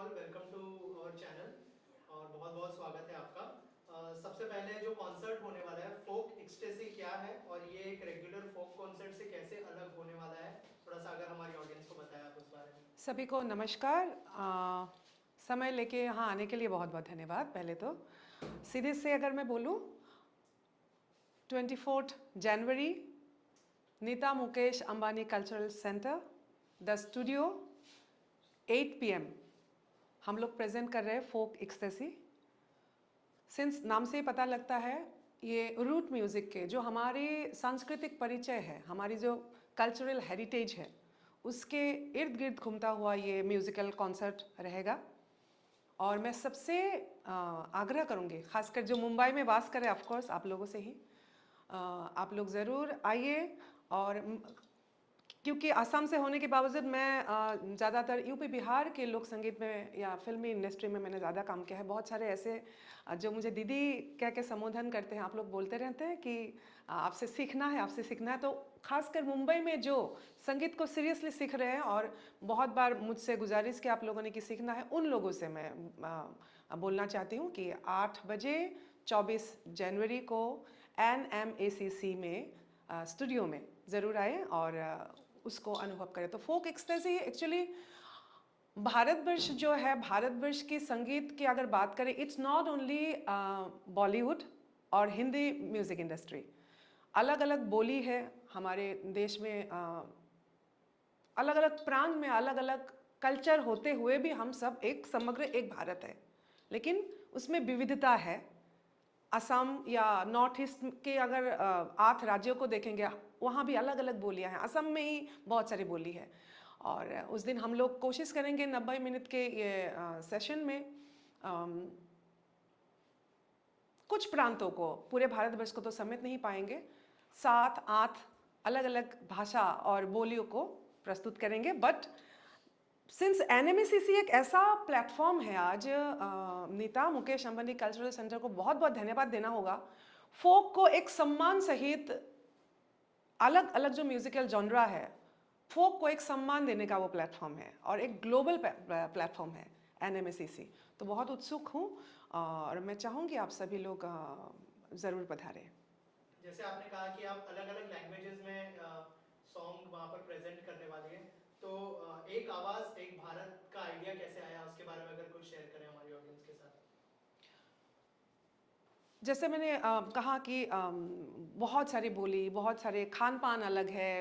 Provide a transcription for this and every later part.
All, welcome to our channel और बहुत बहुत स्वागत है आपका। सबसे पहले जो कॉन्सर्ट होने वाला है, फोक एक्सटेसी क्या है और ये एक रेगुलर फोक कॉन्सर्ट से कैसे अलग होने वाला है, थोड़ा सा अगर हमारी ऑडियंस को बताया आप उस बारे में। सभी को नमस्कार। समय लेके यहाँ आने के लिए बहुत बहुत धन्यवाद। पहले तो सीधे से अगर मैं बोलूँ, 24 जनवरी, Nita Mukesh Ambani cultural centre, the studio, 8 PM हम लोग प्रेजेंट कर रहे हैं फोक एक्सटेसी। सिंस नाम से ही पता लगता है, ये रूट म्यूज़िक के जो हमारे सांस्कृतिक परिचय है, हमारी जो कल्चरल हेरिटेज है, उसके इर्द गिर्द घूमता हुआ ये म्यूज़िकल कॉन्सर्ट रहेगा। और मैं सबसे आग्रह करूँगी, खासकर जो मुंबई में वास करें, ऑफ कोर्स आप लोगों से ही, आप लोग ज़रूर आइए। और क्योंकि आसाम से होने के बावजूद मैं ज़्यादातर यूपी बिहार के लोक संगीत में या फिल्मी इंडस्ट्री में मैंने ज़्यादा काम किया है। बहुत सारे ऐसे जो मुझे दीदी कह के संबोधन करते हैं, आप लोग बोलते रहते हैं कि आपसे सीखना है, आपसे सीखना है। तो खासकर मुंबई में जो संगीत को सीरियसली सीख रहे हैं और बहुत बार मुझसे गुजारिश की आप लोगों ने कि सीखना है, उन लोगों से मैं बोलना चाहती हूँ कि 8 बजे 24 जनवरी को NMACC में स्टूडियो में ज़रूर आए और उसको अनुभव करें। तो फोक एक्सटेसी एक्चुअली भारतवर्ष जो है, भारतवर्ष की संगीत की अगर बात करें, इट्स नॉट ओनली बॉलीवुड और हिंदी म्यूज़िक इंडस्ट्री। अलग अलग बोली है हमारे देश में, अलग अलग प्रांत में अलग अलग कल्चर होते हुए भी हम सब एक समग्र एक भारत है, लेकिन उसमें विविधता है। असम या नॉर्थ ईस्ट के अगर 8 राज्यों को देखेंगे, वहाँ भी अलग अलग बोलियाँ हैं। असम में ही बहुत सारी बोली है। और उस दिन हम लोग कोशिश करेंगे 90 मिनट के ये सेशन में कुछ प्रांतों को, पूरे भारतवर्ष को तो समेट नहीं पाएंगे, 7-8 अलग अलग भाषा और बोलियों को प्रस्तुत करेंगे। बट सिंस NMACC एक ऐसा प्लेटफॉर्म है, आज नीता मुकेश अंबानी कल्चरल सेंटर को बहुत बहुत धन्यवाद देना होगा। फोक को एक सम्मान सहित, अलग अलग जो म्यूजिकल जॉनरा है, फोक को एक सम्मान देने का वो प्लेटफॉर्म है और एक ग्लोबल प्लेटफॉर्म है NMACC। तो बहुत उत्सुक हूँ और मैं चाहूँगी आप सभी लोग ज़रूर पधारें। जैसे आपने कहा कि आप अलग अलग लैंग्वेजेस में सॉन्ग वहाँ पर प्रेजेंट करने वाली हैं, तो एक आवाज़ एक भारत का आइडिया कैसे आया, उसके बारे में अगर कुछ शेयर करें हमारी ऑडियंस के साथ। जैसे मैंने कहा कि बहुत सारी बोली, बहुत सारे खान पान अलग है,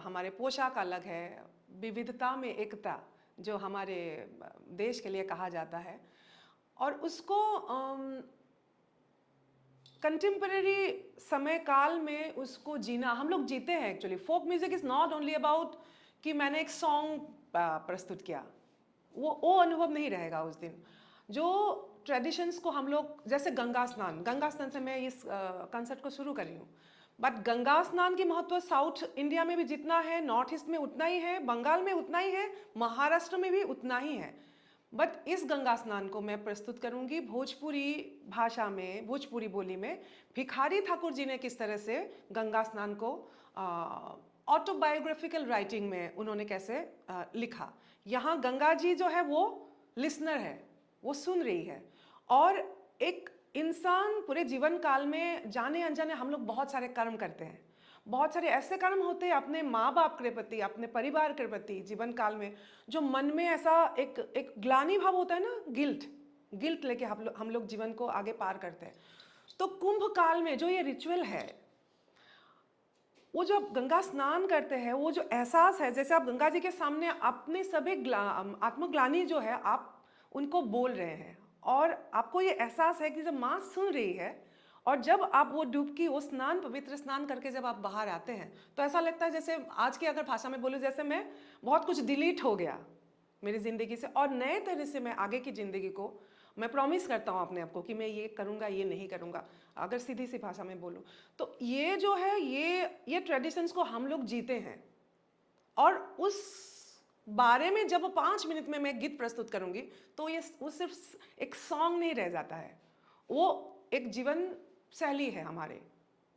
हमारे पोशाक अलग है, विविधता में एकता जो हमारे देश के लिए कहा जाता है, और उसको कंटेम्पररी समय काल में उसको जीना हम लोग जीते हैं। Actually folk music is not only about कि मैंने एक सॉन्ग प्रस्तुत किया, वो अनुभव नहीं रहेगा उस दिन। जो ट्रेडिशंस को हम लोग, जैसे गंगा स्नान से मैं इस कंसर्ट को शुरू कर रही हूँ। बट गंगा स्नान की महत्व साउथ इंडिया में भी जितना है, नॉर्थ ईस्ट में उतना ही है, बंगाल में उतना ही है, महाराष्ट्र में भी उतना ही है। बट इस गंगा स्नान को मैं प्रस्तुत करूंगी भोजपुरी भाषा में, भोजपुरी बोली में। भिखारी ठाकुर जी ने किस तरह से गंगा स्नान को ऑटोबायोग्राफिकल राइटिंग में उन्होंने कैसे लिखा। यहाँ गंगा जी जो है वो लिसनर है, वो सुन रही है। और एक इंसान पूरे जीवन काल में जाने अनजाने हम लोग बहुत सारे कर्म करते हैं, बहुत सारे ऐसे कर्म होते हैं अपने माँ बाप के प्रति, अपने परिवार के प्रति जीवन काल में, जो मन में ऐसा एक ग्लानि भाव होता है ना, गिल्ट लेके हम लोग जीवन को आगे पार करते हैं। तो कुंभ काल में जो ये रिचुअल है, वो जो आप गंगा स्नान करते हैं, वो जो एहसास है, जैसे आप गंगा जी के सामने अपने सभी आत्मग्लानि जो है आप उनको बोल रहे हैं, और आपको ये एहसास है कि जब माँ सुन रही है, और जब आप वो डुबकी, वो स्नान, पवित्र स्नान करके जब आप बाहर आते हैं, तो ऐसा लगता है जैसे, आज की अगर भाषा में बोलूँ, जैसे मैं बहुत कुछ डिलीट हो गया मेरी ज़िंदगी से, और नए तरह से मैं आगे की ज़िंदगी को मैं प्रॉमिस करता हूँ अपने आप को कि मैं ये करूँगा, ये नहीं करूँगा, अगर सीधी सी भाषा में बोलूँ तो। ये जो है, ये ट्रेडिशंस को हम लोग जीते हैं, और उस बारे में जब 5 मिनट में मैं गीत प्रस्तुत करूँगी, तो वो सिर्फ एक सॉन्ग नहीं रह जाता है, वो एक जीवन शैली है हमारे।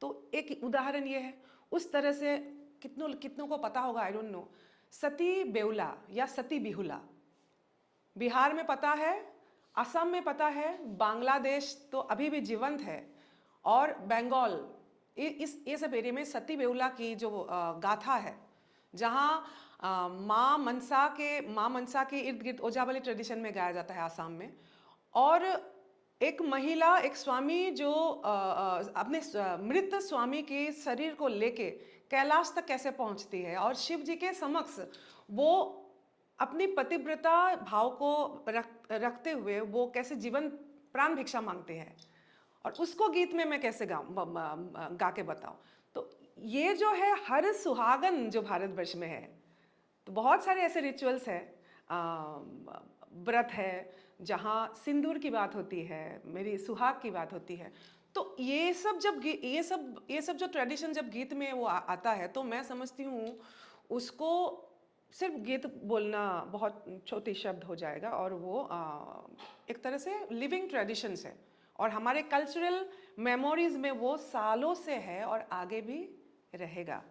तो एक उदाहरण ये है, उस तरह से कितनों को पता होगा, आई डोंट नो, सती बेउला या सती बिहुला, बिहार में पता है, असम में पता है, बांग्लादेश तो अभी भी जीवंत है, और बंगाल, ये सब एरिया में सती बेउला की जो गाथा है, जहाँ माँ मनसा के इर्द गिर्द ओजावली ट्रेडिशन में गाया जाता है आसाम में। और एक महिला, एक स्वामी जो अपने मृत स्वामी के शरीर को लेके कैलाश तक कैसे पहुंचती है, और शिव जी के समक्ष वो अपनी पतिव्रता भाव को रखते हुए वो कैसे जीवन प्राण भिक्षा मांगते हैं, और उसको गीत में मैं कैसे गा के बताऊं। तो ये जो है हर सुहागन जो भारतवर्ष में है, तो बहुत सारे ऐसे रिचुअल्स हैं, व्रत है जहाँ सिंदूर की बात होती है, मेरी सुहाग की बात होती है। तो ये सब जो ट्रेडिशन जब गीत में वो आता है, तो मैं समझती हूँ उसको सिर्फ गीत बोलना बहुत छोटी शब्द हो जाएगा, और वो एक तरह से लिविंग ट्रेडिशंस है, और हमारे कल्चरल मेमोरीज में वो सालों से है और आगे भी रहेगा।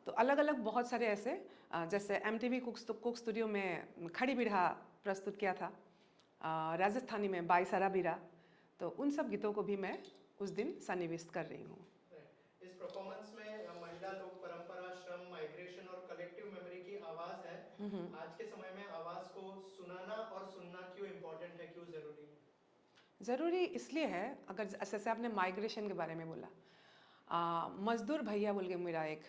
तो अलग अलग बहुत सारे ऐसे, जैसे MTV कुक स्टूडियो में खड़ी बिरहा प्रस्तुत किया था, राजस्थानी में बाई सारा बिरा, तो उन सब गीतों को भी मैं उस दिन सन्निविष्ट कर रही हूँ। इस परफॉर्मेंस में महिला लोक परंपरा, श्रम, माइग्रेशन और कलेक्टिव मेमोरी की आवाज है। आज के समय में आवाज को सुनाना और सुनना क्यों इम्पोर्टेंट है, क्यों जरूरी है? ज़रूरी इसलिए है, अगर जैसे आपने माइग्रेशन के बारे में बोला, मजदूर भैया बोल के मेरा एक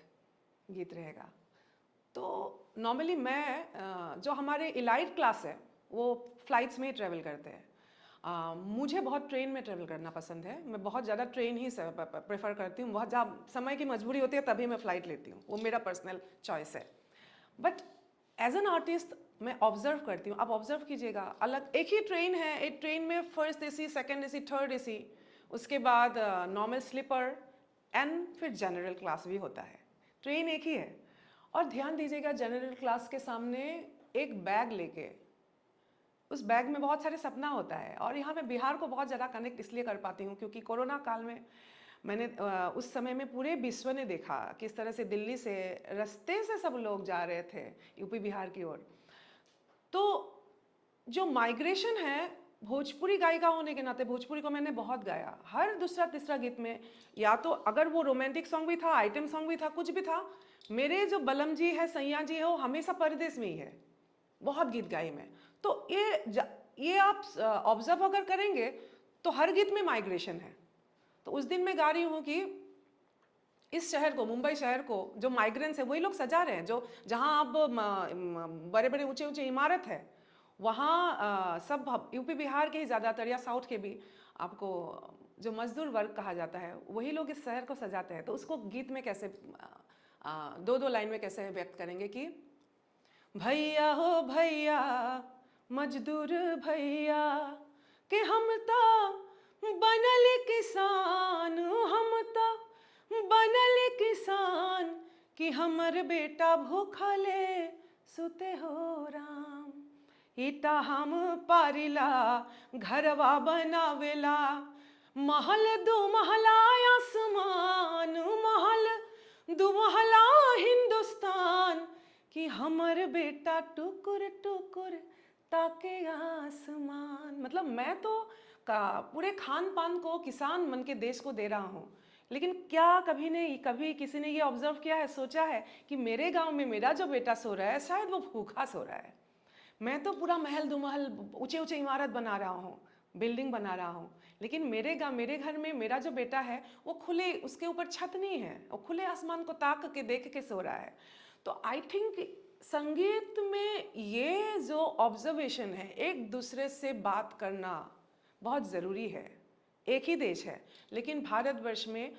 गीत रहेगा। तो नॉर्मली मैं जो हमारे इलाइट क्लास है वो फ्लाइट्स में ही ट्रैवल करते हैं। मुझे बहुत ट्रेन में ट्रैवल करना पसंद है, मैं बहुत ज़्यादा ट्रेन ही प्रेफर करती हूँ। बहुत जब समय की मजबूरी होती है तभी मैं फ़्लाइट लेती हूँ, वो मेरा पर्सनल चॉइस है। बट एज एन आर्टिस्ट मैं ऑब्जर्व करती हूँ, आप ऑब्जर्व कीजिएगा, अलग एक ही ट्रेन है, एक ट्रेन में first AC, second AC, third AC, उसके बाद नॉर्मल स्लीपर एंड फिर जनरल क्लास भी होता है। ट्रेन एक ही है, और ध्यान दीजिएगा जनरल क्लास के सामने एक बैग लेके, उस बैग में बहुत सारे सपना होता है। और यहाँ मैं बिहार को बहुत ज़्यादा कनेक्ट इसलिए कर पाती हूँ क्योंकि कोरोना काल में मैंने उस समय में पूरे विश्व ने देखा किस तरह से दिल्ली से रास्ते से सब लोग जा रहे थे यूपी बिहार की ओर। तो जो माइग्रेशन है, भोजपुरी गायिका होने के नाते भोजपुरी को मैंने बहुत गाया। हर दूसरा तीसरा गीत में या तो अगर वो रोमांटिक सॉन्ग भी था, आइटम सॉन्ग भी था, कुछ भी था, मेरे जो बलम जी है, सैया जी है, वो हमेशा परदेश में ही है। बहुत गीत गाई मैं। तो ये आप ऑब्जर्व अगर करेंगे तो हर गीत में माइग्रेशन है। तो उस दिन मैं गा रही हूँ कि इस शहर को, मुंबई शहर को, जो माइग्रेंट्स है वही लोग सजा रहे हैं, जो जहाँ अब बड़े बड़े ऊंचे ऊंचे इमारत है, वहाँ सब यूपी बिहार के ही ज़्यादातर या साउथ के भी आपको जो मजदूर वर्ग कहा जाता है वही लोग इस शहर को सजाते हैं। तो उसको गीत में कैसे दो लाइन में कैसे व्यक्त करेंगे कि भैया हो भैया मजदूर भैया कि हम तो बनल किसान, हम तो बनल किसान कि हमर बेटा भूखले सुते हो राम। ईटा हम पारिला घरवा बनावेला, महल दो महला आसमान, महल दो महला हिंदुस्तान कि हमर बेटा टुकुर टुकुर ताके आसमान। मतलब मैं तो पूरे खान पान को किसान मन के देश को दे रहा हूँ, लेकिन क्या कभी किसी ने ये ऑब्जर्व किया है, सोचा है कि मेरे गांव में मेरा जो बेटा सो रहा है शायद वो भूखा सो रहा है। मैं तो पूरा महल दो महल ऊंचे ऊंचे इमारत बना रहा हूँ, बिल्डिंग बना रहा हूँ, लेकिन मेरे घर में मेरा जो बेटा है वो खुले, उसके ऊपर छत नहीं है, वो खुले आसमान को ताक के देख के सो रहा है। तो आई थिंक संगीत में ये जो ऑब्जर्वेशन है, एक दूसरे से बात करना बहुत ज़रूरी है। एक ही देश है, लेकिन भारतवर्ष में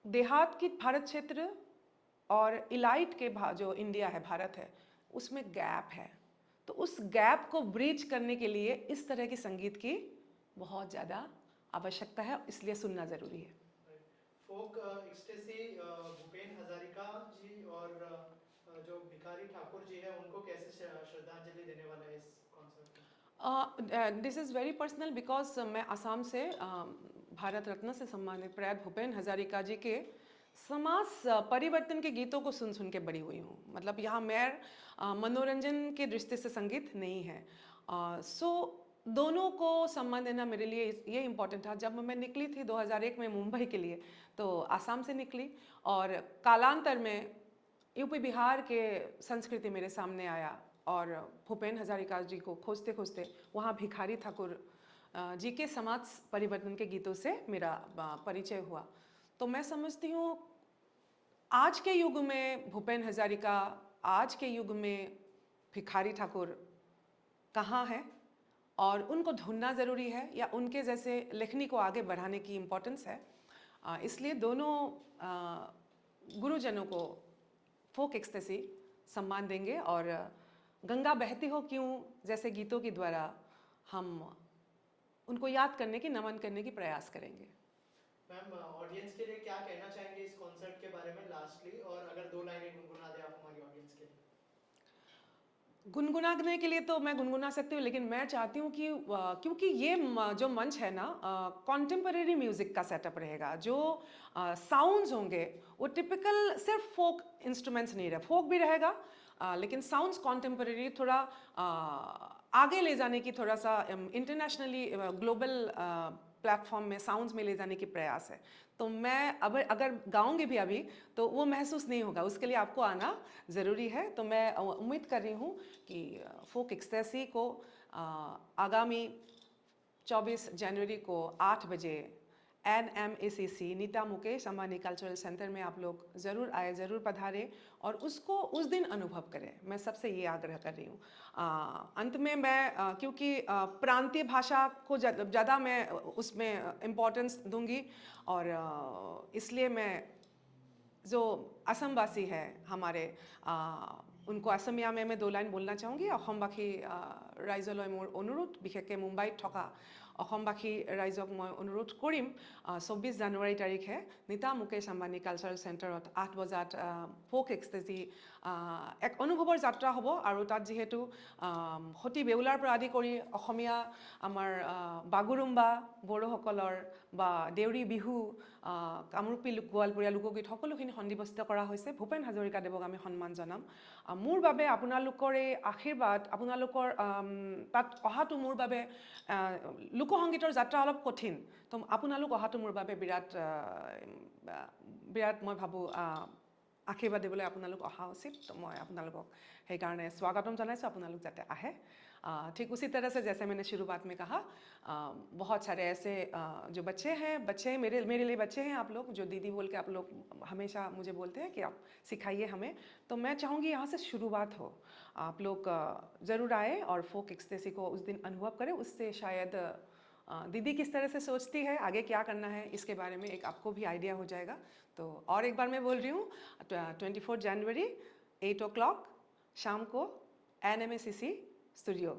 देहात की भारत क्षेत्र और इलाइट के जो इंडिया है, भारत है, उसमें गैप है। तो उस गैप को ब्रीच करने के लिए इस तरह की संगीत की बहुत ज़्यादा आवश्यकता है, इसलिए सुनना ज़रूरी है। फोक एक्सटेसी भूपेन हजारिका जी और जो भिखारी ठाकुर जी है उनको कैसे श्रद्धांजलि देने वाला है इस कॉन्सर्ट में? This is very personal because मैं असम से भारत रत्न से सम्मानित प्रयात भूपेन हजारिका जी के समाज परिवर्तन के गीतों को सुन सुन के बड़ी हुई हूँ। मतलब यहाँ मैं मनोरंजन के दृष्टि से संगीत नहीं है। सो दोनों को सम्मान देना मेरे लिए ये इम्पोर्टेंट था। जब मैं निकली थी 2001 में मुंबई के लिए, तो आसाम से निकली और कालांतर में यूपी बिहार के संस्कृति मेरे सामने आया और भूपेन हजारिका जी को खोजते खोजते वहाँ भिखारी ठाकुर जी के समाज परिवर्तन के गीतों से मेरा परिचय हुआ। तो मैं समझती हूँ आज के युग में भूपेन हजारिका, आज के युग में भिखारी ठाकुर कहाँ है और उनको ढूंढना ज़रूरी है या उनके जैसे लेखनी को आगे बढ़ाने की इम्पोर्टेंस है। इसलिए दोनों गुरुजनों को फोक एक्सटेसी सम्मान देंगे और गंगा बहती हो क्यों जैसे गीतों के द्वारा हम उनको याद करने की, नमन करने की प्रयास करेंगे। मैम, ऑडियंस के लिए क्या कहना चाहेंगे इस कॉन्सर्ट के बारे में लास्टली, और अगर 2 लाइनें गुनगुना दें आप हमारी ऑडियंस के लिए। गुनगुनाने के लिए तो मैं गुनगुना सकती हूँ, लेकिन मैं चाहती हूँ कि क्योंकि ये जो मंच है ना, कॉन्टेम्परेरी म्यूज़िक का सेटअप रहेगा। जो साउंड्स होंगे वो टिपिकल सिर्फ फोक इंस्ट्रूमेंट्स नहीं रहे, फोक भी रहेगा, लेकिन साउंड्स कॉन्टेम्परेरी, थोड़ा आगे ले जाने की, थोड़ा सा इंटरनेशनली ग्लोबल प्लेटफॉर्म में साउंड्स में ले जाने की प्रयास है। तो मैं अब अगर गाऊंगी भी अभी तो वो महसूस नहीं होगा, उसके लिए आपको आना ज़रूरी है। तो मैं उम्मीद कर रही हूँ कि फोक एक्सटेसी को आगामी 24 जनवरी को 8 बजे NMACC Nita Mukesh Ambani cultural centre में आप लोग ज़रूर आए, ज़रूर पधारें और उसको उस दिन अनुभव करें। मैं सबसे ये आग्रह कर रही हूँ। अंत में मैं क्योंकि प्रांतीय भाषा को ज़्यादा मैं उसमें इम्पोर्टेंस दूंगी और इसलिए मैं जो असमवासी है हमारे, उनको असमिया में मैं 2 लाइन बोलना चाहूँगी। অসমবাসী ৰাইজলৈ মোৰ অনুৰোধ, বিশেষকৈ মুম্বাইত থকা অসমবাসী ৰাইজক মই অনুৰোধ কৰিম, 24 জানুৱাৰী তাৰিখে নীতা মুকেশ আম্বানী কালচাৰেল চেণ্টাৰত 8 বজাত ফোক এক্সটেজি এক অনুভৱৰ যাত্ৰা হ'ব। আৰু তাত যিহেতু সতী বেউলাৰ পৰা আদি কৰি অসমীয়া আমাৰ বাগুৰুম্বা, বড়োসকলৰ বা দেউৰী বিহু, কামৰূপী গোৱালপৰীয়া লোকগীত সকলোখিনি সন্নিৱিষ্ট কৰা হৈছে। ভূপেন হাজৰিকাদেৱক আমি সন্মান জনাম। মোৰ বাবে আপোনালোকৰ এই আশীৰ্বাদ, আপোনালোকৰ তাত অহাটো মোৰ বাবে, লোকসংগীতৰ যাত্ৰা অলপ কঠিন, তো আপোনালোক অহাটো মোৰ বাবে বিৰাট মই ভাবোঁ আশীৰ্বাদ দিবলৈ আপোনালোক অহা উচিত। তো মই আপোনালোকক সেইকাৰণে স্বাগতম জনাইছোঁ, আপোনালোক যাতে আহে। ठीक उसी तरह से जैसे मैंने शुरुआत में कहा, बहुत सारे ऐसे जो बच्चे हैं, मेरे लिए बच्चे हैं आप लोग, जो दीदी बोल के आप लोग हमेशा मुझे बोलते हैं कि आप सिखाइए हमें। तो मैं चाहूँगी यहाँ से शुरुआत हो, आप लोग ज़रूर आए और फोक एक्सटेसी को उस दिन अनुभव करें। उससे शायद दीदी किस तरह से सोचती है, आगे क्या करना है, इसके बारे में एक आपको भी आइडिया हो जाएगा। तो और एक बार मैं बोल रही हूँ, 24 जनवरी 8 o'clock शाम को NMACC स्टूडियो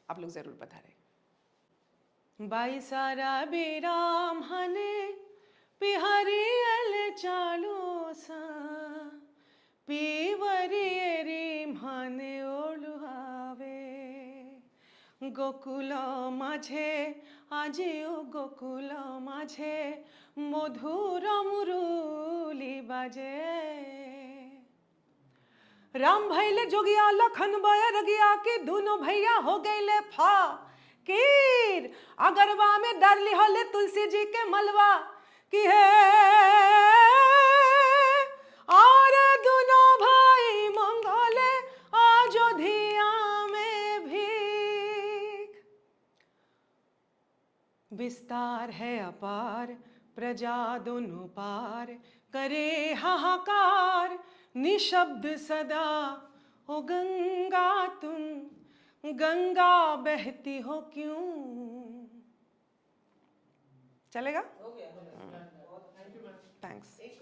आप लोग ज़रूर पधारें। बाई सारा बेराम हने पिहरियल चालो सा पीवरियरी माने ओलुहावे गोकुल माझे आजिओ गोकुल माझे मधुर मुरुली बाजे राम भैले जोगिया लखन बयर गया कि दोनों भैया हो गए फकीर अगरवा में डरली हले तुलसी जी के मलवा की है और दोनों भाई मंगोले अयोध्या में भीख विस्तार है अपार प्रजा दोनों पार करे हाहाकार निशब्द सदा हो गंगा तुम गंगा बहती हो क्यों। चलेगा? Thank you ma'am. थैंक्स। एक